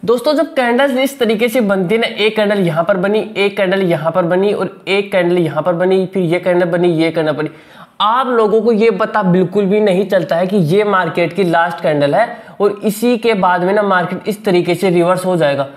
दोस्तों जब कैंडल्स इस तरीके से बनती है ना, एक कैंडल यहाँ पर बनी, एक कैंडल यहाँ पर बनी और एक कैंडल यहाँ पर बनी, फिर ये कैंडल बनी, ये कैंडल बनी, आप लोगों को ये पता बिल्कुल भी नहीं चलता है कि ये मार्केट की लास्ट कैंडल है और इसी के बाद में ना मार्केट इस तरीके से रिवर्स हो जाएगा।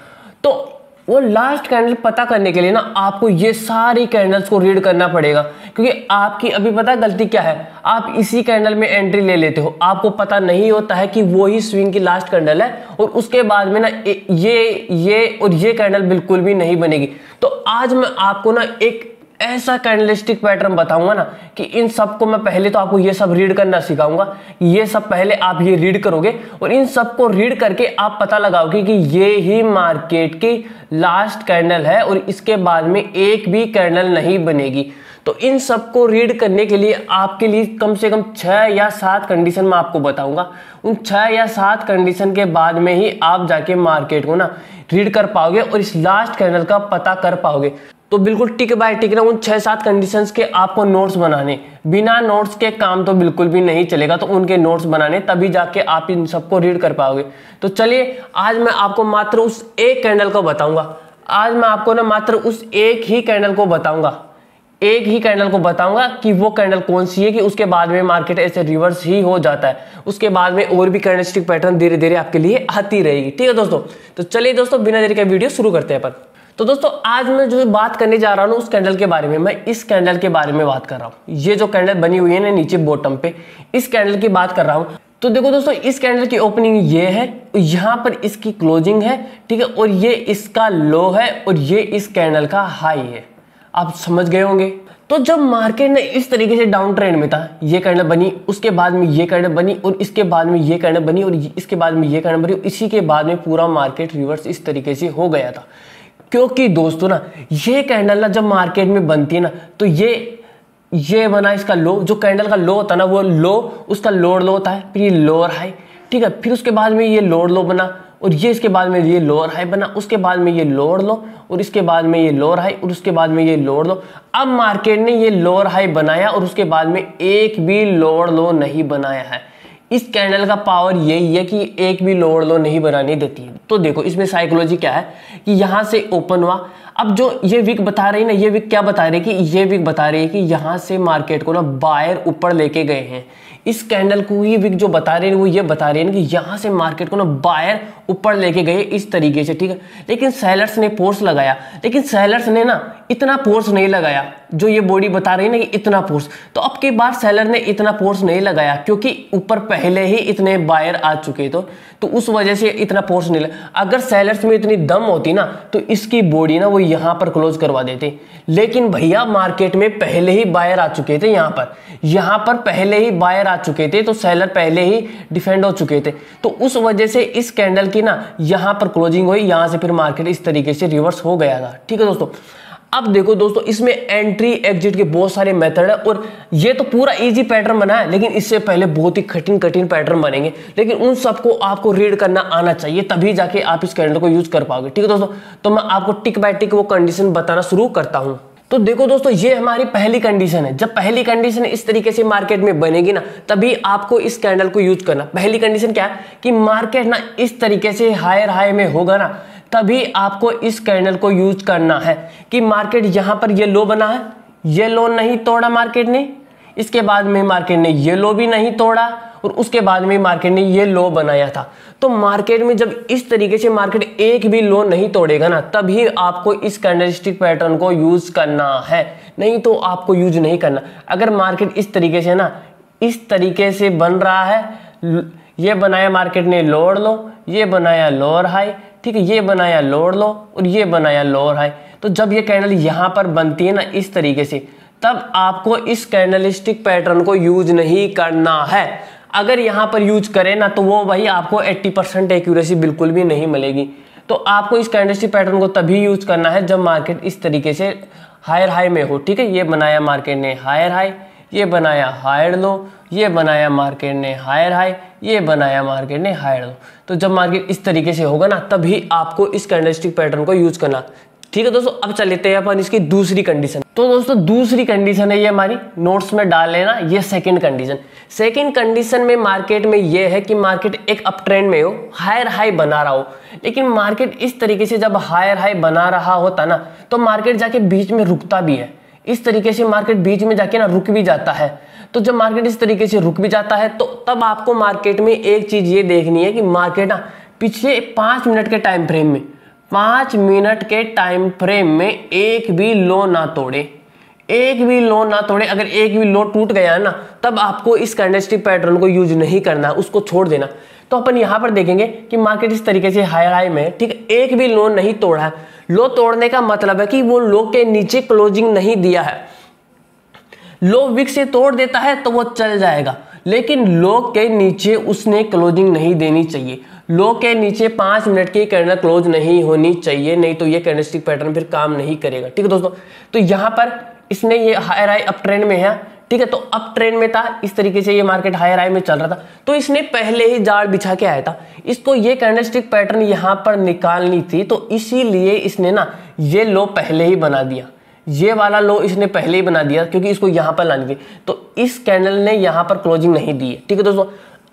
तो वो लास्ट कैंडल पता करने के लिए ना आपको ये सारी कैंडल्स को रीड करना पड़ेगा, क्योंकि आपकी अभी पता है गलती क्या है, आप इसी कैंडल में एंट्री ले लेते हो, आपको पता नहीं होता है कि वो ही स्विंग की लास्ट कैंडल है और उसके बाद में ना ये और ये कैंडल बिल्कुल भी नहीं बनेगी। तो आज मैं आपको ना एक ऐसा कैंडलस्टिक पैटर्न बताऊंगा ना कि इन सब को मैं पहले तो आपको ये सब रीड करना सिखाऊंगा। ये सब पहले आप ये रीड करोगे और इन सब को रीड करके आप पता लगाओगे कि ये ही मार्केट की लास्ट कैंडल है और इसके बाद में एक भी कैंडल नहीं बनेगी। तो इन सब को रीड करने के लिए आपके लिए कम से कम 6 या 7 कंडीशन मैं आपको बताऊंगा। उन 6 या 7 कंडीशन के बाद में ही आप जाके मार्केट को ना रीड कर पाओगे और इस लास्ट कैंडल का पता कर पाओगे। तो बिल्कुल टिक बाय टिक ना उन 6-7 कंडीशंस के आपको नोट्स बनाने, बिना नोट्स के काम तो बिल्कुल भी नहीं चलेगा, तो उनके नोट्स बनाने, तभी जाके आप इन सबको रीड कर पाओगे। तो चलिए आज मैं आपको मात्र उस एक कैंडल को बताऊंगा। आज मैं आपको ना मात्र उस एक ही कैंडल को बताऊंगा, एक ही कैंडल को बताऊंगा कि वो कैंडल कौन सी है कि उसके बाद में मार्केट ऐसे रिवर्स ही हो जाता है। उसके बाद में और भी कैंडलस्टिक पैटर्न धीरे धीरे आपके लिए आती रहेगी। ठीक है दोस्तों, तो चलिए दोस्तों बिना देरी के वीडियो शुरू करते हैं अपन। तो दोस्तों आज मैं जो बात करने जा रहा हूँ उस कैंडल के बारे में, मैं इस कैंडल के बारे में बात कर रहा हूँ। ये जो कैंडल बनी हुई है ना नीचे बॉटम पे, इस कैंडल की बात कर रहा हूँ। तो देखो दोस्तों इस कैंडल की ओपनिंग ये है, यहाँ पर इसकी क्लोजिंग है, ठीक है, और ये इसका लो है और ये इस कैंडल का हाई है। आप समझ गए होंगे। तो जब मार्केट ने इस तरीके से डाउन ट्रेंड में था, ये कैंडल बनी, उसके बाद में ये कैंडल बनी और इसके बाद में ये कैंडल बनी और इसके बाद में ये कैंडल बनी, इसी के बाद में पूरा मार्केट रिवर्स इस तरीके से हो गया था। क्योंकि दोस्तों ना ये कैंडल ना जब मार्केट में बनती है ना तो ये बना इसका लो, जो कैंडल का लो होता है ना वो लो उसका लोअर लो होता है, फिर ये लोअर हाई, ठीक है, फिर उसके बाद में ये लोअर लो बना और ये इसके बाद में ये लोअर हाई बना, उसके बाद में ये लोअर लो और इसके बाद में ये लोअर हाई और उसके बाद में ये लोअर लो। अब मार्केट ने ये लोअर हाई बनाया और उसके बाद में एक भी लोअर लो नहीं बनाया है। इस कैंडल का पावर यही है कि एक भी लोअर लो नहीं बनाने देती है। तो देखो इसमें साइकोलॉजी क्या है कि यहां से ओपन हुआ, अब जो ये विक बता रही है ना, ये विक क्या बता रही है कि ये विक बता रही है कि यहां से मार्केट को ना बायर ऊपर लेके गए हैं। इस कैंडल को ही विक जो बता रहे हैं वो ये बता रहे हैं कि यहां से मार्केट को ना बायर ऊपर लेके गए इस तरीके से, ठीक है। लेकिन सेलर्स ने फोर्स लगाया, लेकिन सेलर्स ने ना इतना फोर्स नहीं लगाया जो ये बॉडी बता रही है ना कि इतना फोर्स। तो अब की बार सेलर ने इतना फोर्स नहीं लगाया क्योंकि ऊपर पहले ही इतने बायर आ चुके तो उस वजह से इतना फोर्स नहीं लगा। अगर सेलर्स में इतनी दम होती ना तो इसकी बॉडी ना वो यहाँ पर क्लोज करवा देते, लेकिन भैया मार्केट में पहले ही बायर आ चुके थे, यहाँ पर पहले ही बायर आ चुके थे, तो सेलर पहले ही डिफेंड हो चुके थे। तो उस वजह से इस कैंडल की ना यहाँ पर क्लोजिंग हुई, यहाँ से फिर मार्केट इस तरीके से रिवर्स हो गया था। ठीक है दोस्तों, अब देखो दोस्तों इसमें एंट्री एग्जिट के बहुत सारे मेथड है और ये तो पूरा इजी पैटर्न बना है, लेकिन इससे पहले बहुत ही कठिन पैटर्न बनेंगे, लेकिन उन सबको आपको रीड करना आना चाहिए, तभी जाके आप इस कैंडल को यूज कर पाओगे। ठीक है दोस्तों, तो मैं आपको टिक बाय टिक वो कंडीशन बताना शुरू करता हूं। तो देखो दोस्तों ये हमारी पहली कंडीशन है। जब पहली कंडीशन इस तरीके से मार्केट में बनेगी ना तभी आपको इस कैंडल को यूज करना। पहली कंडीशन क्या है कि मार्केट ना इस तरीके से हायर हाई में होगा ना तभी आपको इस कैंडल को यूज करना है। कि मार्केट यहां पर ये लो बना है, ये लो नहीं तोड़ा मार्केट ने, इसके बाद में मार्केट ने ये लो भी नहीं तोड़ा और उसके बाद में मार्केट ने ये लो बनाया था। तो मार्केट में जब इस तरीके से मार्केट एक भी लो नहीं तोड़ेगा ना तभी आपको इस कैंडलस्टिक पैटर्न को यूज करना है, नहीं तो आपको यूज नहीं करना। अगर मार्केट इस तरीके से ना इस तरीके से बन रहा है, ये बनाया मार्केट ने लोअर लो, ये बनाया लोअर हाई, ठीक है, ये बनाया लोअर लो और ये बनाया लोअर हाई, तो जब ये कैंडल यहां पर बनती है ना इस तरीके से तब आपको इस कैंडलस्टिक पैटर्न को यूज नहीं करना है। अगर यहां पर यूज करें ना तो वो भाई आपको 80% एक्यूरेसी बिल्कुल भी नहीं मिलेगी। तो आपको इस कैंडलस्टिक पैटर्न को तभी यूज करना है जब मार्केट इस तरीके से हायर हाई में हो। ठीक है, ये बनाया मार्केट ने हायर हाई, ये बनाया हायर लो, ये बनाया मार्केट ने हायर हाई, ये बनाया मार्केट ने हायर लो। तो जब मार्केट इस तरीके से होगा ना तभी आपको इस कैंडलस्टिक पैटर्न को यूज करना। ठीक है दोस्तों, अब चल लेते हैं अपन इसकी दूसरी कंडीशन। तो दोस्तों दूसरी कंडीशन है ये हमारी, नोट्स में डाल लेना, ये सेकंड कंडीशन। सेकंड कंडीशन में मार्केट में ये है कि मार्केट एक अप ट्रेंड में हो, हायर हाई बना रहा हो, लेकिन मार्केट इस तरीके से जब हायर हाई बना रहा होता ना तो मार्केट जाके बीच में रुकता भी है। इस तरीके से मार्केट बीच में जाके ना रुक भी जाता है। तो जब मार्केट इस तरीके से रुक भी जाता है तो तब आपको मार्केट में एक चीज ये देखनी है कि मार्केट ना पिछले 5 मिनट के टाइम फ्रेम में, 5 मिनट के टाइम फ्रेम में एक भी लो ना तोड़े, एक भी लो ना तोड़े। अगर एक भी लो टूट गया है ना तब आपको इस कैंडलस्टिक पैटर्न को यूज नहीं करना, उसको छोड़ देना। तो अपन यहां पर देखेंगे कि मार्केट इस तरीके से हायर हाई में, ठीक है, एक भी लो नहीं तोड़ा है। लो तोड़ने का मतलब है कि वो लो के नीचे क्लोजिंग नहीं दिया है। लो विक से तोड़ देता है तो वो चल जाएगा, लेकिन लो के नीचे उसने क्लोजिंग नहीं देनी चाहिए। लो के नीचे 5 मिनट की कैंडल क्लोज नहीं होनी चाहिए, नहीं तो ये कैंडलस्टिक पैटर्न फिर काम नहीं करेगा। ठीक है दोस्तों, तो यहां पर इसने ये हायर हाई अप ट्रेंड में है, ठीक है, तो अप ट्रेंड में था, इस तरीके से ये मार्केट हायर हाई में चल रहा था, तो इसने पहले ही जाल बिछा के आया था। इसको ये कैंडलस्टिक पैटर्न यहां पर निकालनी थी, तो इसीलिए इसने ना ये लो पहले ही बना दिया, ये वाला लो इसने पहले ही बना दिया, क्योंकि इसको यहां पर लानी थी। तो इस कैंडल ने यहां पर क्लोजिंग नहीं दी है। ठीक है दोस्तों,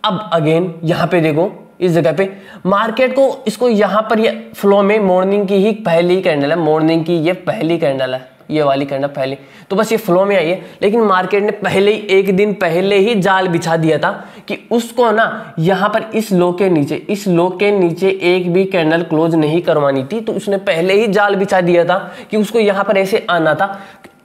अब अगेन यहां पे देखो, इस जगह पे मार्केट को इसको यहां पर ये फ्लो में मॉर्निंग की ही पहली कैंडल है, मॉर्निंग की ये पहली कैंडल है, ये वाली कैंडल पहले, तो बस ये फ्लो में आई है। लेकिन मार्केट ने पहले ही, एक दिन पहले ही जाल बिछा दिया था कि उसको ना यहां पर इस लो के नीचे, इस लो के नीचे एक भी कैंडल क्लोज नहीं करवानी थी। तो उसने पहले ही जाल बिछा दिया था कि उसको यहां पर ऐसे आना था।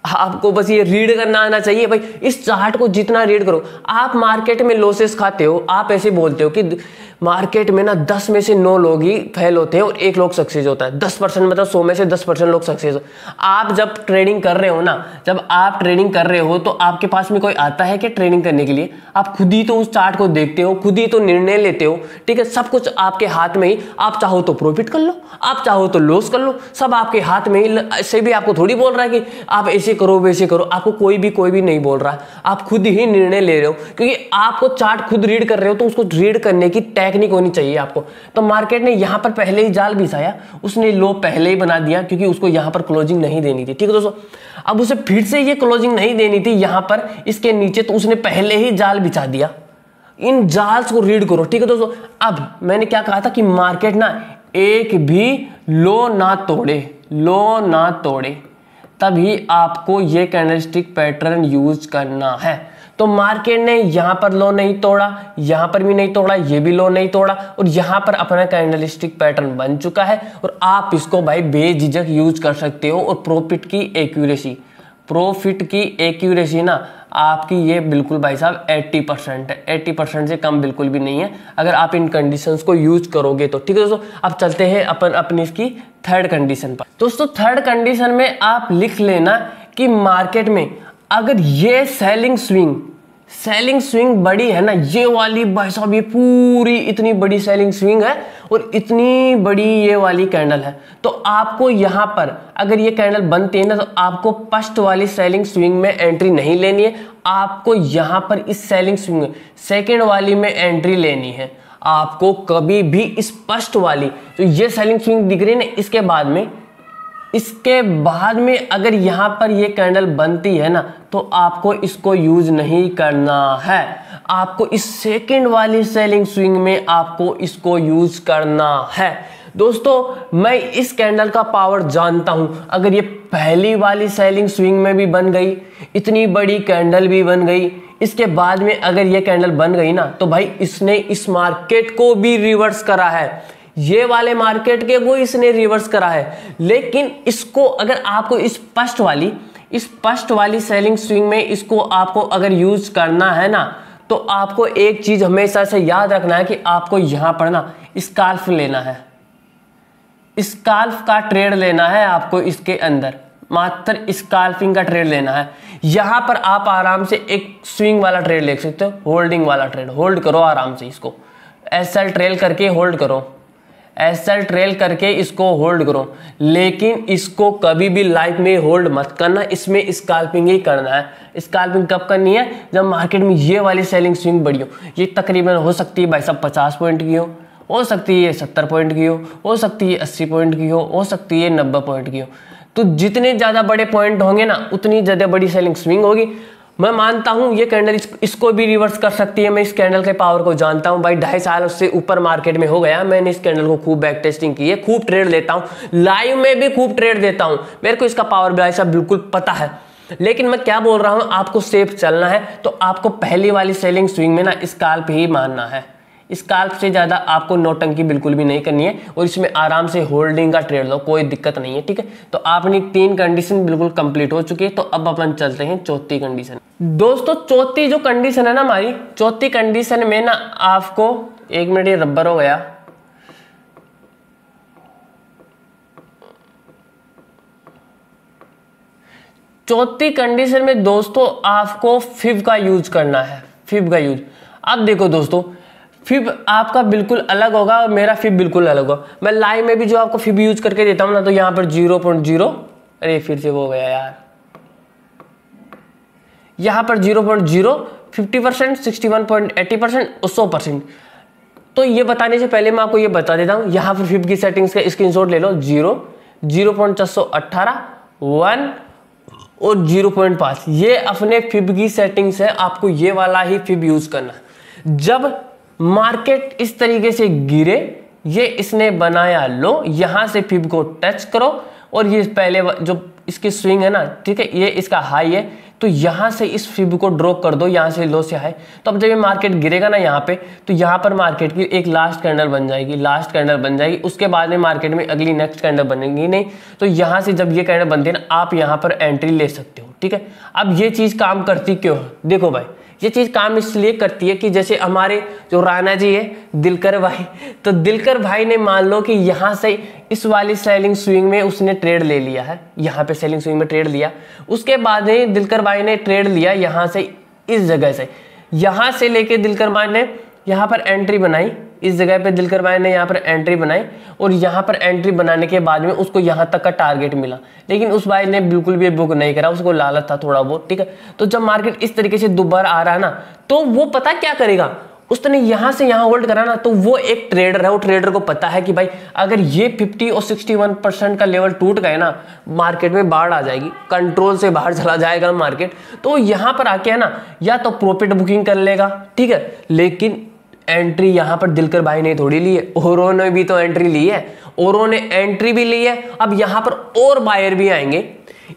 आपको बस ये रीड करना आना चाहिए भाई। इस चार्ट को जितना रीड करो, आप मार्केट में लॉसेस खाते हो, आप ऐसे बोलते हो कि मार्केट में ना 10 में से 9 लोग ही फेल होते हैं और 1 लोग सक्सेस होता है। 10% मतलब 100 में से 10% लोग सक्सेस हो। आप जब ट्रेडिंग कर रहे हो ना, जब आप ट्रेडिंग कर रहे हो तो आपके पास में कोई आता है कि ट्रेडिंग करने के लिए? आप खुद ही तो उस चार्ट को देखते हो, खुद ही तो निर्णय लेते हो। ठीक है, सब कुछ आपके हाथ में ही। आप चाहो तो प्रॉफिट कर लो, आप चाहो तो लॉस कर लो, सब आपके हाथ में ही। ऐसे भी आपको थोड़ी बोल रहा है कि आप ऐसे करो वैसे करो, आपको कोई भी नहीं बोल रहा है। आप खुद ही निर्णय ले रहे हो, क्योंकि आपको चार्ट खुद रीड कर रहे हो, तो उसको रीड करने की टेक्निक होनी चाहिए आपको। तो मार्केट ने यहां पर पहले ही जाल बिछाया, उसने लो पहले ही बना दिया, क्योंकि उसको यहां पर क्लोजिंग नहीं देनी थी। ठीक है दोस्तों, अब उसे फिर से ये क्लोजिंग नहीं देनी थी यहां पर इसके नीचे, तो उसने पहले ही जाल बिछा दिया। इन जाल्स को रीड करो। ठीक है दोस्तों, अब मैंने क्या कहा था कि मार्केट ना एक भी लो ना तोड़े, लो ना तोड़े, तभी आपको ये कैंडलस्टिक पैटर्न यूज करना है। तो मार्केट ने यहां पर लो नहीं तोड़ा, यहां पर भी नहीं तोड़ा, ये भी लो नहीं तोड़ा, और यहां पर अपना कैंडलस्टिक पैटर्न बन चुका है। और आप इसको भाई बेझिझक यूज कर सकते हो। और प्रॉफिट की एक्यूरेसी ना आपकी ये बिल्कुल भाई साहब 80% है, 80% से कम बिल्कुल भी नहीं है, अगर आप इन कंडीशंस को यूज करोगे तो। ठीक है दोस्तों, अब चलते हैं अपनी इसकी थर्ड कंडीशन पर। दोस्तों थर्ड कंडीशन में आप लिख लेना कि मार्केट में अगर ये सेलिंग स्विंग बड़ी है ना, ये वाली भाई साहब, ये पूरी इतनी बड़ी सेलिंग स्विंग है और इतनी बड़ी ये वाली कैंडल है, तो आपको यहां पर अगर ये कैंडल बनती है ना, तो आपको फर्स्ट वाली सेलिंग स्विंग में एंट्री नहीं लेनी है। आपको यहां पर इस सेलिंग स्विंग में सेकेंड वाली में एंट्री लेनी है। आपको कभी भी इस फर्स्ट वाली, तो ये सेलिंग स्विंग दिख रही है ना, इसके बाद में अगर यहां पर ये कैंडल बनती है ना, तो आपको इसको यूज नहीं करना है। आपको इस सेकंड वाली सेलिंग स्विंग में आपको इसको यूज करना है। दोस्तों मैं इस कैंडल का पावर जानता हूं। अगर ये पहली वाली सेलिंग स्विंग में भी बन गई, इतनी बड़ी कैंडल भी बन गई, इसके बाद में अगर ये कैंडल बन गई ना, तो भाई इसने इस मार्केट को भी रिवर्स करा है। ये वाले मार्केट के वो इसने रिवर्स करा है। लेकिन इसको अगर आपको इस फर्स्ट वाली सेलिंग स्विंग में इसको आपको अगर यूज करना है ना, तो आपको एक चीज हमेशा से याद रखना है कि आपको यहां पर ना स्काल्फ लेना है, स्काल्फ का ट्रेड लेना है। आपको इसके अंदर मात्र स्काल्फिंग का ट्रेड लेना है। यहां पर आप आराम से एक स्विंग वाला ट्रेड ले सकते हो, होल्डिंग वाला ट्रेड। होल्ड करो आराम से, इसको एसएल ट्रेल करके होल्ड करो, एसएल ट्रेल करके इसको होल्ड करो। लेकिन इसको कभी भी लाइफ में होल्ड मत करना, इसमें स्काल्पिंग ही करना है। स्काल्पिंग कब करनी है? जब मार्केट में ये वाली सेलिंग स्विंग बड़ी हो। ये तकरीबन हो सकती है भाई साहब 50 पॉइंट की हो, हो सकती है 70 पॉइंट की हो सकती है 80 पॉइंट की हो सकती है 90 पॉइंट की हो। तो जितने ज़्यादा बड़े पॉइंट होंगे ना उतनी ज़्यादा बड़ी सेलिंग स्विंग होगी। मैं मानता हूं ये कैंडल इसको भी रिवर्स कर सकती है। मैं इस कैंडल के पावर को जानता हूं भाई, 2.5 साल उससे ऊपर मार्केट में हो गया। मैंने इस कैंडल को खूब बैक टेस्टिंग की है, खूब ट्रेड लेता हूं, लाइव में भी खूब ट्रेड देता हूं, मेरे को इसका पावर भाई साहब बिल्कुल पता है। लेकिन मैं क्या बोल रहा हूं, आपको सेफ चलना है तो आपको पहली वाली सेलिंग स्विंग में ना स्काल्प ही मानना है। स्काल्प से ज़्यादा आपको नोटंकी बिल्कुल भी नहीं करनी है और इसमें आराम से होल्डिंग का ट्रेड लो, कोई दिक्कत नहीं है, ठीक है। तो आपने 3 कंडीशन बिल्कुल कंप्लीट हो चुकी है। तो अब अपन चलते हैं चौथी कंडीशन। दोस्तों चौथी जो कंडीशन है ना हमारी, चौथी कंडीशन में ना आपको, 1 मिनट ये रबर हो गया, चौथी कंडीशन में दोस्तों आपको फिब का यूज करना है। फिब का यूज, अब देखो दोस्तों फिब आपका बिल्कुल अलग होगा और मेरा फिब बिल्कुल अलग होगा। मैं लाइव में भी जो आपको फिब यूज करके देता हूं ना, तो यहां पर 0.0, अरे फिर से वो गया यार, यहां पर 0.0, 50%, 61.80% और 100%। तो ये बताने से पहले मैं आपको ये बता देता हूं, यहां पर फिब की सेटिंग्स का स्क्रीनशॉट ले लो। 0, 0.418, 1 और 0.5, ये अपने फिब की सेटिंग्स है। आपको ये वाला ही फिब यूज करना है। जब मार्केट इस तरीके से गिरे, ये इसने बनाया लो, यहां से फिब को टच करो और ये पहले जो इसकी स्विंग है ना, ठीक है, ये इसका हाई है, तो यहां से इस फिब को ड्रॉप कर दो, यहां से लो से हाई। तो अब जब ये मार्केट गिरेगा ना यहाँ पे, तो यहाँ पर मार्केट की एक लास्ट कैंडल बन जाएगी, लास्ट कैंडल बन जाएगी। उसके बाद में मार्केट में अगली नेक्स्ट कैंडल बनेगी नहीं। तो यहाँ से जब ये कैंडल बनती है ना, आप यहाँ पर एंट्री ले सकते हो, ठीक है। अब ये चीज काम करती क्यों है, देखो भाई, ये चीज काम इसलिए करती है कि जैसे हमारे जो राणा जी है दिलकर भाई, तो दिलकर भाई ने मान लो कि यहां से इस वाली सेलिंग स्विंग में उसने ट्रेड ले लिया है, यहां पे सेलिंग स्विंग में ट्रेड लिया। उसके बाद में दिलकर भाई ने ट्रेड लिया यहां से, इस जगह से, यहां से लेके दिलकर भाई ने यहां पर एंट्री बनाई, इस जगह पे दिलकर भाई ने यहाँ पर एंट्री बनाई और यहाँ पर एंट्री बनाने के बाद में उसको यहाँ तक का टारगेट मिला, लेकिन उस भाई ने बिल्कुल भी बुक नहीं करा, उसको लालच था थोड़ा बहुत, ठीक है। तो जब मार्केट इस तरीके से दोबारा आ रहा है ना, तो वो पता क्या करेगा, उसने यहाँ से यहाँ होल्ड करा ना, तो वो एक ट्रेडर है, वो ट्रेडर को पता है कि भाई अगर ये 50 और 61% का लेवल टूट गए ना, मार्केट में बाढ़ आ जाएगी, कंट्रोल से बाहर चला जाएगा मार्केट। तो यहाँ पर आके है ना, या तो प्रॉफिट बुकिंग कर लेगा, ठीक है, लेकिन एंट्री यहां पर दिलकर भाई ने थोड़ी ली है, औरों ने भी तो एंट्री ली है, औरों ने एंट्री भी ली है। अब यहां पर और बायर भी आएंगे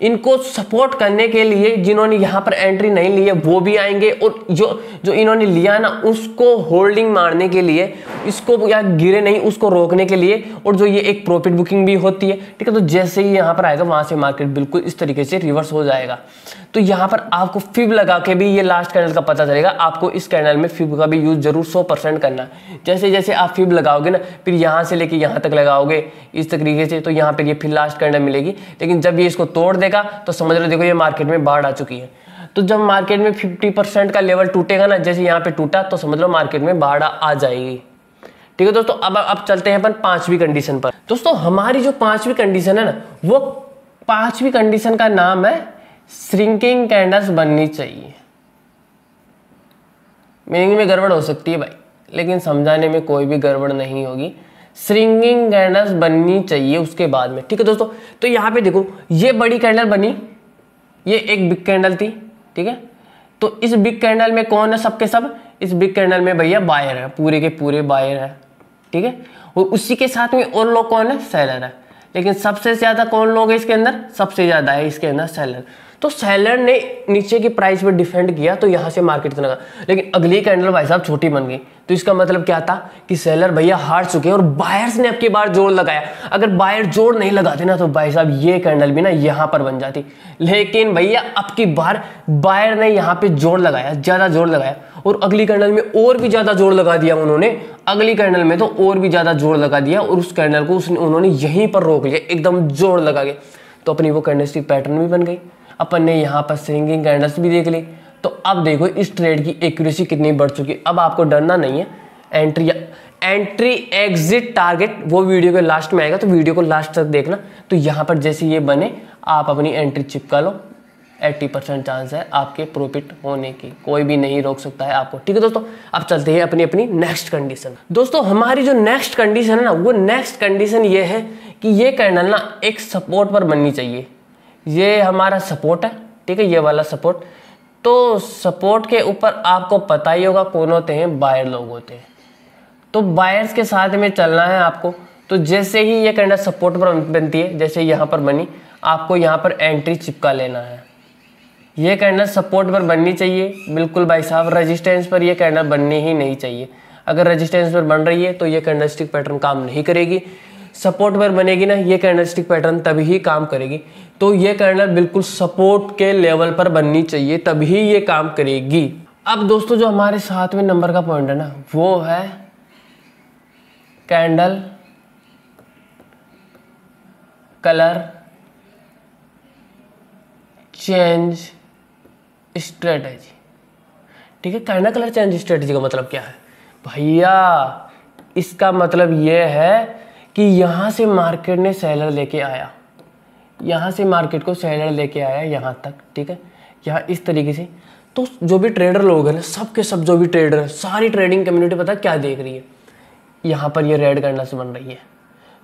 इनको सपोर्ट करने के लिए, जिन्होंने यहां पर एंट्री नहीं ली है वो भी आएंगे, और जो इन्होंने लिया ना उसको होल्डिंग मारने के लिए, इसको या गिरे नहीं उसको रोकने के लिए, और जो ये एक प्रॉफिट बुकिंग भी होती है, ठीक है। तो जैसे ही यहां पर आएगा वहां से मार्केट बिल्कुल इस तरीके से रिवर्स हो जाएगा। तो यहां पर आपको फिब लगा के भी ये लास्ट कैंडल का पता चलेगा। आपको इस कैंडल में फिब का भी यूज जरूर 100% करना है। जैसे जैसे आप फिब लगाओगे ना, फिर यहां से लेके यहां तक लगाओगे इस तरीके से, तो यहां पर ये फिर लास्ट कैंडल मिलेगी। लेकिन जब ये इसको तोड़ देगा तो समझ लो, देखो ये मार्केट में बाढ़ आ चुकी है। तो जब मार्केट में 50% का लेवल टूटेगा ना, जैसे यहाँ पे टूटा, तो समझ लो मार्केट में बाढ़ आ जाएगी, ठीक है दोस्तों। अब चलते हैं अपन 5वीं कंडीशन पर। दोस्तों हमारी जो 5वीं कंडीशन है ना, वो 5वीं कंडीशन का नाम है श्रिंकिंग कैंडल्स बननी चाहिए। मीनिंग में गड़बड़ हो सकती है भाई, लेकिन समझाने में कोई भी गड़बड़ नहीं होगी। श्रिंकिंग कैंडल्स बननी चाहिए उसके बाद में, ठीक है दोस्तों। तो यहाँ पे देखो ये बड़ी कैंडल बनी, ये एक बिग कैंडल थी, ठीक है। तो इस बिग कैंडल में कौन है, सबके सब इस बिग कैंडल में भैया बायर है, पूरे के पूरे बायर है, ठीक है। और उसी के साथ में और लोग कौन है, सेलर है। लेकिन सबसे ज्यादा कौन लोग है इसके अंदर, सबसे ज्यादा है इसके अंदर सेलर। तो सेलर ने नीचे की प्राइस पे डिफेंड किया, तो यहां से मार्केट इतना, लेकिन अगली कैंडल भाई साहब छोटी बन गई। तो इसका मतलब क्या था कि सेलर भैया हार चुके हैं और बायर्स ने अब की बार जोर लगाया। अगर बायर जोर नहीं लगाते ना, तो भाई साहब ये कैंडल भी ना यहां पर बन जाती। लेकिन भैया अब की बार बायर ने यहां पे जोर लगाया, ज्यादा जोर लगाया, और अगली कैंडल में और भी ज्यादा जोर लगा दिया उन्होंने। अगली कैंडल में तो और भी ज्यादा जोर लगा दिया, और उस कैंडल को उन्होंने यहीं पर रोक लिया, एकदम जोर लगा के। तो अपनी वो कैंडलस्टिक पैटर्न भी बन गई। अपन ने यहाँ पर श्रिंकिंग कैंडल्स भी देख ली। तो अब देखो इस ट्रेड की एक्यूरेसी कितनी बढ़ चुकी है। अब आपको डरना नहीं है। एंट्री एग्जिट टारगेट वो वीडियो के लास्ट में आएगा, तो वीडियो को लास्ट तक देखना। तो यहाँ पर जैसे ये बने, आप अपनी एंट्री चिपका लो, 80% चांस है आपके प्रॉफिट होने की, कोई भी नहीं रोक सकता है आपको। ठीक है दोस्तों, अब चलते हैं अपनी अपनी नेक्स्ट कंडीशन। दोस्तों हमारी जो नेक्स्ट कंडीशन है ना, वो नेक्स्ट कंडीशन ये है कि ये कैंडल ना एक सपोर्ट पर बननी चाहिए। ये हमारा सपोर्ट है, ठीक है, ये वाला सपोर्ट। तो सपोर्ट के ऊपर आपको पता ही होगा कौन होते हैं, बायर लोग होते हैं। तो बायर्स के साथ में चलना है आपको। तो जैसे ही ये कैंडल सपोर्ट पर बनती है, जैसे यहाँ पर बनी, आपको यहाँ पर एंट्री चिपका लेना है। ये कैंडल सपोर्ट पर बननी चाहिए बिल्कुल भाई साहब, रेजिस्टेंस पर ये कैंडल बननी ही नहीं चाहिए। अगर रेजिस्टेंस पर बन रही है तो ये कैंडलस्टिक पैटर्न काम नहीं करेगी। सपोर्ट पर बनेगी ना ये कैंडलस्टिक पैटर्न, तभी ही काम करेगी। तो ये कैंडल बिल्कुल सपोर्ट के लेवल पर बननी चाहिए, तभी ये काम करेगी। अब दोस्तों जो हमारे 7वें नंबर का पॉइंट है ना, वो है कैंडल कलर चेंज स्ट्रेटजी। ठीक है, कैंडल कलर चेंज स्ट्रेटजी का मतलब क्या है भैया? इसका मतलब यह है कि यहां से मार्केट ने सेलर लेके आया, यहां से मार्केट को सेलर लेके आया यहां तक, ठीक है, यहाँ इस तरीके से। तो जो भी ट्रेडर लोग हैं ना, सब के सब जो भी ट्रेडर है, सारी ट्रेडिंग कम्युनिटी पता क्या देख रही है, यहाँ पर ये रेड कैंडल से बन रही है।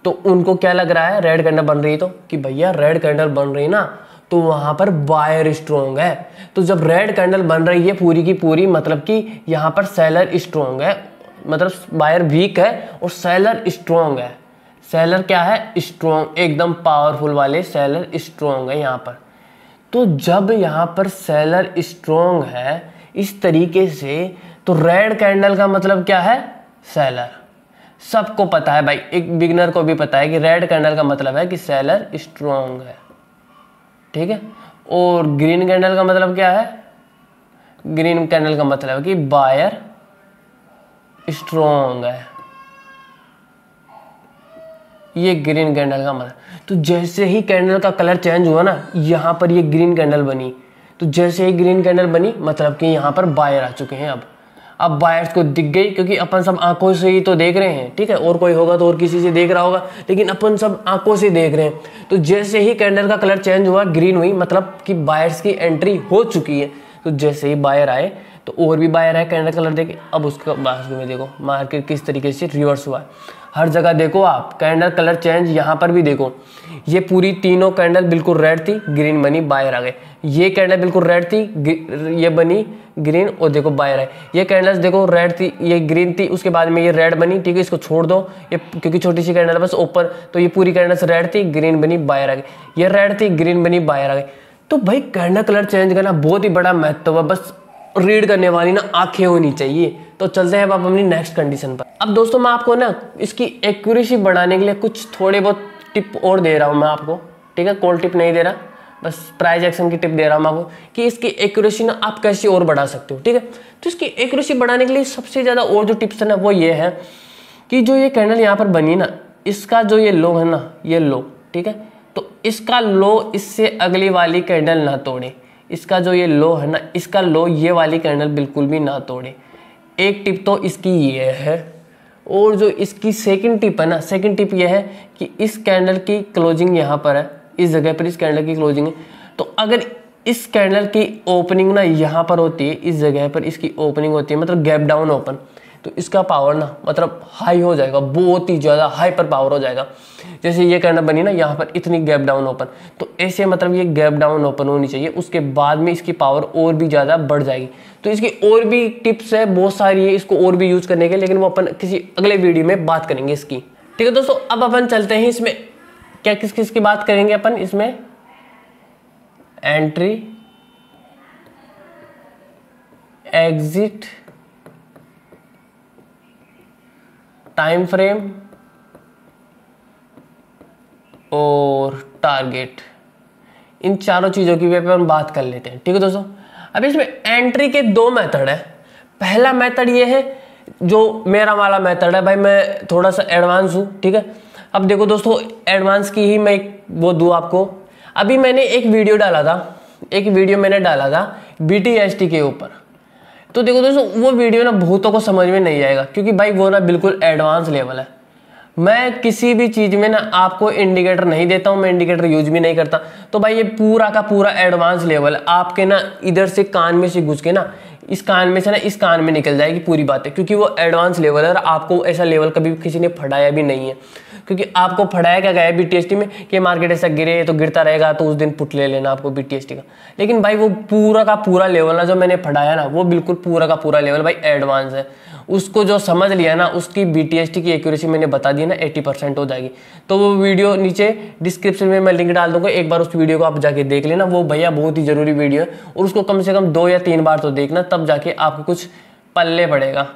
तो उनको क्या लग रहा है, रेड कैंडल बन रही है तो कि भैया रेड कैंडल बन रही ना, तो वहां पर बायर स्ट्रॉन्ग है। तो जब रेड कैंडल बन रही है पूरी की पूरी, मतलब कि यहाँ पर सेलर स्ट्रॉन्ग है, मतलब बायर वीक है और सेलर स्ट्रॉन्ग है। सेलर क्या है, स्ट्रॉन्ग, एकदम पावरफुल वाले सेलर स्ट्रॉन्ग है यहाँ पर। तो जब यहाँ पर सेलर स्ट्रॉन्ग है इस तरीके से, तो रेड कैंडल का मतलब क्या है, सेलर। सबको पता है भाई, एक बिगिनर को भी पता है कि रेड कैंडल का मतलब है कि सेलर स्ट्रॉन्ग है, ठीक है। और ग्रीन कैंडल का मतलब क्या है, ग्रीन कैंडल का मतलब है कि बायर स्ट्रॉन्ग है, ये ग्रीन कैंडल का मतलब। तो जैसे ही कैंडल का कलर चेंज हुआ ना, यहां पर ये ग्रीन कैंडल बनी, तो जैसे ही ग्रीन कैंडल बनी मतलब कि यहां पर बायर आ चुके हैं। अब बायर्स को दिख गई, क्योंकि अपन सब आंखों से ही तो देख रहे हैं, ठीक है, और कोई होगा तो और किसी से देख रहा होगा, लेकिन अपन सब आंखों से देख रहे हैं। तो जैसे ही कैंडल का कलर चेंज हुआ, ग्रीन हुई, मतलब कि बायर्स की एंट्री हो चुकी है। तो जैसे ही बायर आए तो और भी बायर है, कैंडल कलर देखे। अब उसके बाद में देखो मार्केट किस तरीके से रिवर्स हुआ है। हर जगह देखो आप कैंडल कलर चेंज, यहाँ पर भी देखो, ये पूरी तीनों कैंडल बिल्कुल रेड थी, ग्रीन बनी, बायर आ गए। ये कैंडल बिल्कुल रेड थी, ये बनी ग्रीन, और देखो बायर आए। ये कैंडल्स देखो रेड थी, ये ग्रीन थी, उसके बाद में ये रेड बनी, ठीक है, इसको छोड़ दो ये, क्योंकि छोटी सी कैंडल बस ऊपर। तो ये पूरी कैंडल्स रेड थी, ग्रीन बनी, बायर आ गई। ये रेड थी, ग्रीन बनी, बायर आ गई। तो भाई कैंडल कलर चेंज करना बहुत ही बड़ा महत्व है, बस रीड करने वाली ना आंखें होनी चाहिए। तो चलते हैं अब अपनी नेक्स्ट कंडीशन पर। अब दोस्तों मैं आपको ना इसकी एक्यूरेसी बढ़ाने के लिए कुछ थोड़े बहुत टिप और दे रहा हूँ मैं आपको, ठीक है, कॉल टिप नहीं दे रहा, बस प्राइस एक्शन की टिप दे रहा हूँ मैं आपको कि इसकी एक्यूरेसी ना आप कैसे और बढ़ा सकते हो, ठीक है। तो इसकी एक्यूरेसी बढ़ाने के लिए सबसे ज़्यादा और जो टिप्स है ना, वो ये है कि जो ये कैंडल यहाँ पर बनी ना, इसका जो ये लो है ना, ये लो, ठीक है, तो इसका लो इससे अगली वाली कैंडल ना तोड़े। इसका जो ये लो है ना, इसका लो ये वाली कैंडल बिल्कुल भी ना तोड़े। एक टिप तो इसकी ये है। और जो इसकी सेकंड टिप है ना, सेकंड टिप ये है कि इस कैंडल की क्लोजिंग यहाँ पर है, इस जगह पर इस कैंडल की क्लोजिंग है। तो अगर इस कैंडल की ओपनिंग ना यहाँ पर होती है, इस जगह पर इसकी ओपनिंग होती है, मतलब गैप डाउन ओपन, तो इसका पावर ना मतलब हाई हो जाएगा, बहुत ही ज़्यादा हाइपर पावर हो जाएगा। जैसे ये कैंडल बनी ना, यहाँ पर इतनी गैप डाउन ओपन, तो ऐसे मतलब ये गैप डाउन ओपन होनी चाहिए, उसके बाद में इसकी पावर और भी ज़्यादा बढ़ जाएगी। तो इसकी और भी टिप्स है, बहुत सारी है इसको और भी यूज़ करने के, लेकिन वो अपन किसी अगले वीडियो में बात करेंगे इसकी, ठीक है दोस्तों। अब अपन चलते हैं इसमें क्या किस किस की बात करेंगे अपन इसमें, एंट्री, एग्जिट, टाइम फ्रेम और टारगेट, इन चारों चीजों की भी अपन बात कर लेते हैं, ठीक है दोस्तों। अब इसमें एंट्री के दो मेथड है। पहला मेथड ये है जो मेरा वाला मेथड है, भाई मैं थोड़ा सा एडवांस हूँ, ठीक है। अब देखो दोस्तों, एडवांस की ही मैं वो दूँ आपको। अभी मैंने एक वीडियो डाला था, एक वीडियो मैंने डाला था BTST के ऊपर। तो देखो दोस्तों, वो वीडियो ना बहुतों को समझ में नहीं आएगा, क्योंकि भाई वो ना बिल्कुल एडवांस लेवल है। मैं किसी भी चीज़ में ना आपको इंडिकेटर नहीं देता हूँ, मैं इंडिकेटर यूज भी नहीं करता। तो भाई ये पूरा का पूरा एडवांस लेवल है। आपके ना इधर से कान में से घुस के ना इस कान में से ना इस कान में निकल जाएगी पूरी बातें, क्योंकि वो एडवांस लेवल है और आपको ऐसा लेवल कभी किसी ने पढ़ाया भी नहीं है। क्योंकि आपको पढ़ाया क्या गया है बीटीएसटी में कि मार्केट ऐसा गिरे तो गिरता रहेगा तो उस दिन पुट ले लेना आपको बीटीएसटी का। लेकिन भाई वो पूरा का पूरा लेवल ना जो मैंने पढ़ाया ना वो बिल्कुल पूरा का पूरा लेवल भाई एडवांस है। उसको जो समझ लिया ना उसकी बीटीएसटी की एक्यूरेसी मैंने बता दी ना 80% हो जाएगी। तो वो वीडियो नीचे डिस्क्रिप्शन में मैं लिंक डाल दूंगा, एक बार उस वीडियो को आप जाके देख लेना। वो भैया बहुत ही जरूरी वीडियो है और उसको कम से कम 2 या 3 बार तो देखना, तब जाके आपको कुछ पल्ले पड़ेगा,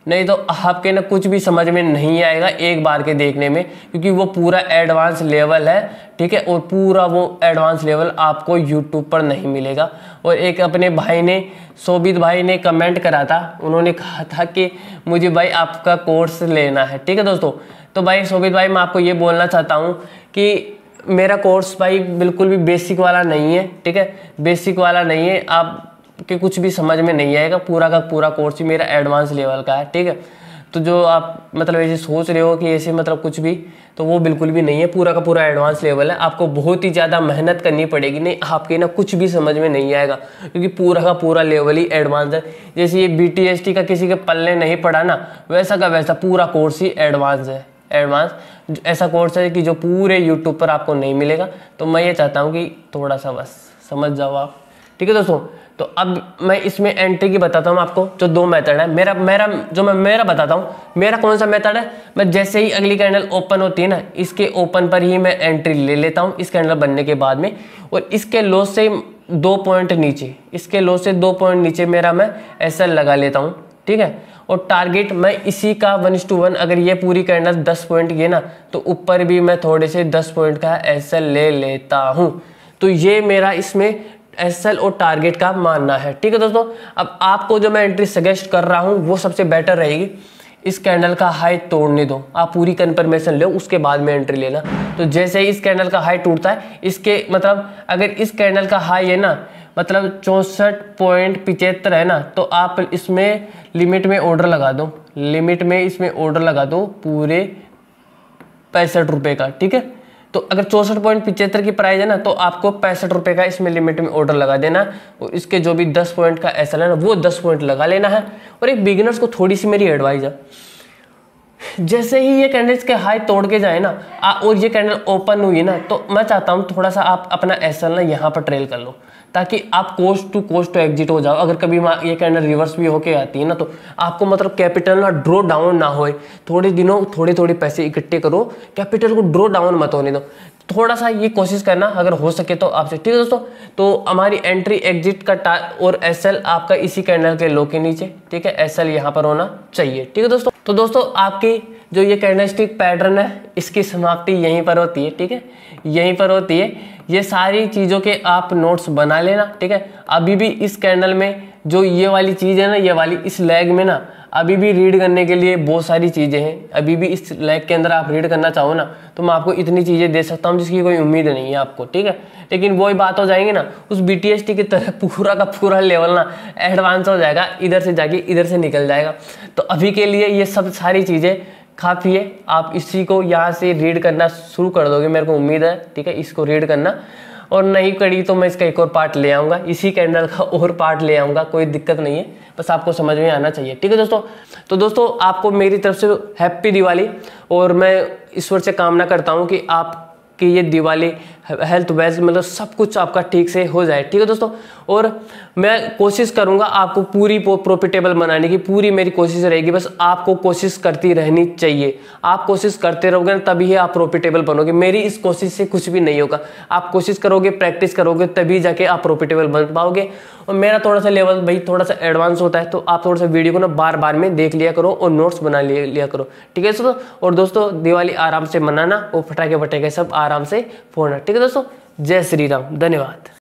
नहीं तो आपके ना कुछ भी समझ में नहीं आएगा एक बार के देखने में, क्योंकि वो पूरा एडवांस लेवल है, ठीक है। और पूरा वो एडवांस लेवल आपको यूट्यूब पर नहीं मिलेगा। और एक अपने भाई ने, शोभित भाई ने कमेंट करा था, उन्होंने कहा था कि मुझे भाई आपका कोर्स लेना है, ठीक है दोस्तों। तो भाई शोभित भाई मैं आपको ये बोलना चाहता हूँ कि मेरा कोर्स भाई बिल्कुल भी बेसिक वाला नहीं है, ठीक है, बेसिक वाला नहीं है, आप कि कुछ भी समझ में नहीं आएगा। पूरा का पूरा कोर्स ही मेरा एडवांस लेवल का है, ठीक है। तो जो आप मतलब ऐसे सोच रहे हो कि ऐसे मतलब कुछ भी, तो वो बिल्कुल भी नहीं है, पूरा का पूरा एडवांस लेवल है। आपको बहुत ही ज़्यादा मेहनत करनी पड़ेगी, नहीं आपके ना कुछ भी समझ में नहीं आएगा, क्योंकि पूरा का पूरा लेवल ही एडवांस है। जैसे ये बीटीएसटी का किसी के पल्ले नहीं पड़ा ना, वैसा का वैसा पूरा कोर्स ही एडवांस है। एडवांस ऐसा कोर्स है कि जो पूरे यूट्यूब पर आपको नहीं मिलेगा। तो मैं ये चाहता हूँ कि थोड़ा सा बस समझ जाओ आप, ठीक है दोस्तों। तो अब मैं इसमें एंट्री की बताता हूँ आपको, जो 2 मेथड है। मेरा बताता हूँ, मेरा कौन सा मेथड है। मैं जैसे ही अगली कैंडल ओपन होती है ना, इसके ओपन पर ही मैं एंट्री ले लेता हूँ इस कैंडल बनने के बाद में, और इसके लो से 2 पॉइंट नीचे, इसके लो से 2 पॉइंट नीचे मेरा मैं एसएल लगा लेता हूँ, ठीक है। और टारगेट मैं इसी का 1:1, अगर ये पूरी कैंडल 10 पॉइंट की है ना, तो ऊपर भी मैं थोड़े से 10 पॉइंट का एसएल ले लेता हूँ। तो ये मेरा इसमें एसएल और टारगेट का मानना है, ठीक है दोस्तों। अब आपको जो मैं एंट्री सजेस्ट कर रहा हूं वो सबसे बेटर रहेगी, इस कैंडल का हाई तोड़ने दो, आप पूरी कंफर्मेशन लो, उसके बाद में एंट्री लेना। तो जैसे ही इस कैंडल का हाई टूटता है, इसके मतलब अगर इस कैंडल का हाई है ना मतलब 64.75 है ना, तो आप इसमें लिमिट में ऑर्डर लगा दो, लिमिट में इसमें ऑर्डर लगा दो पूरे 65 रुपये का, ठीक है। तो अगर 64.75 की प्राइस है ना, तो आपको 65 रुपये का इसमें लिमिट में ऑर्डर लगा देना, और इसके जो भी 10 पॉइंट का एसएल है ना, वो 10 पॉइंट लगा लेना है। और एक बिगिनर्स को थोड़ी सी मेरी एडवाइस है, जैसे ही ये कैंडल्स के हाई तोड़ के जाए ना और ये कैंडल ओपन हुई ना, तो मैं चाहता हूँ थोड़ा सा आप अपना एसएल ना यहाँ पर ट्रेल कर लो, ताकि आप कोस्ट टू एग्जिट हो जाओ। अगर कभी ये कैंडल रिवर्स भी होके आती है ना, तो आपको मतलब कैपिटल ना ड्रॉ डाउन ना होए। थोड़े दिनों थोड़े पैसे इकट्ठे करो, कैपिटल को ड्रॉ डाउन मत होने दो। थोड़ा सा ये कोशिश करना अगर हो सके तो आपसे, ठीक है दोस्तों। तो हमारी एंट्री एग्जिट का और एसएल आपका इसी कैंडल के लो के नीचे, ठीक है, एसएल यहाँ पर होना चाहिए, ठीक है दोस्तों। तो दोस्तों आपकी जो ये कैंडलस्टिक पैटर्न है, इसकी समाप्ति यहीं पर होती है, ठीक है, यहीं पर होती है। ये सारी चीज़ों के आप नोट्स बना लेना, ठीक है। अभी भी इस कैंडल में जो ये वाली चीज़ है ना, ये वाली इस लेग में ना अभी भी रीड करने के लिए बहुत सारी चीज़ें हैं। अभी भी इस लेग के अंदर आप रीड करना चाहो ना, तो मैं आपको इतनी चीज़ें दे सकता हूँ जिसकी कोई उम्मीद नहीं है आपको, ठीक है। लेकिन वही बात हो जाएंगे ना, उस बीटीएसटी की तरह पूरा का पूरा लेवल ना एडवांस हो जाएगा, इधर से जाके इधर से निकल जाएगा। तो अभी के लिए ये सब सारी चीज़ें काफ़ी है। आप इसी को यहाँ से रीड करना शुरू कर दोगे, मेरे को उम्मीद है, ठीक है। इसको रीड करना, और नहीं करी तो मैं इसका एक और पार्ट ले आऊँगा, इसी कैंडल का और पार्ट ले आऊँगा, कोई दिक्कत नहीं है, बस आपको समझ में आना चाहिए, ठीक है दोस्तों। तो दोस्तों आपको मेरी तरफ से हैप्पी दिवाली, और मैं ईश्वर से कामना करता हूँ कि आपकी ये दिवाली हेल्थ वेल्थ मतलब सब कुछ आपका ठीक से हो जाए, ठीक है दोस्तों। और मैं कोशिश करूंगा आपको पूरी प्रॉफिटेबल बनाने की, पूरी मेरी कोशिश रहेगी। बस आपको कोशिश करती रहनी चाहिए, आप कोशिश करते रहोगे ना, तभी ही आप प्रॉफिटेबल बनोगे। मेरी इस कोशिश से कुछ भी नहीं होगा, आप कोशिश करोगे, प्रैक्टिस करोगे, तभी जाके आप प्रॉफिटेबल बन पाओगे। और मेरा थोड़ा सा लेवल भाई थोड़ा सा एडवांस होता है, तो आप थोड़ा सा वीडियो को ना बार बार में देख लिया करो और नोट्स बना लिया करो, ठीक है दोस्तों। और दोस्तों दिवाली आराम से मनाना, और फटाके सब आराम से फोड़ना, ठीक है दोस्तों। जय श्री राम, धन्यवाद।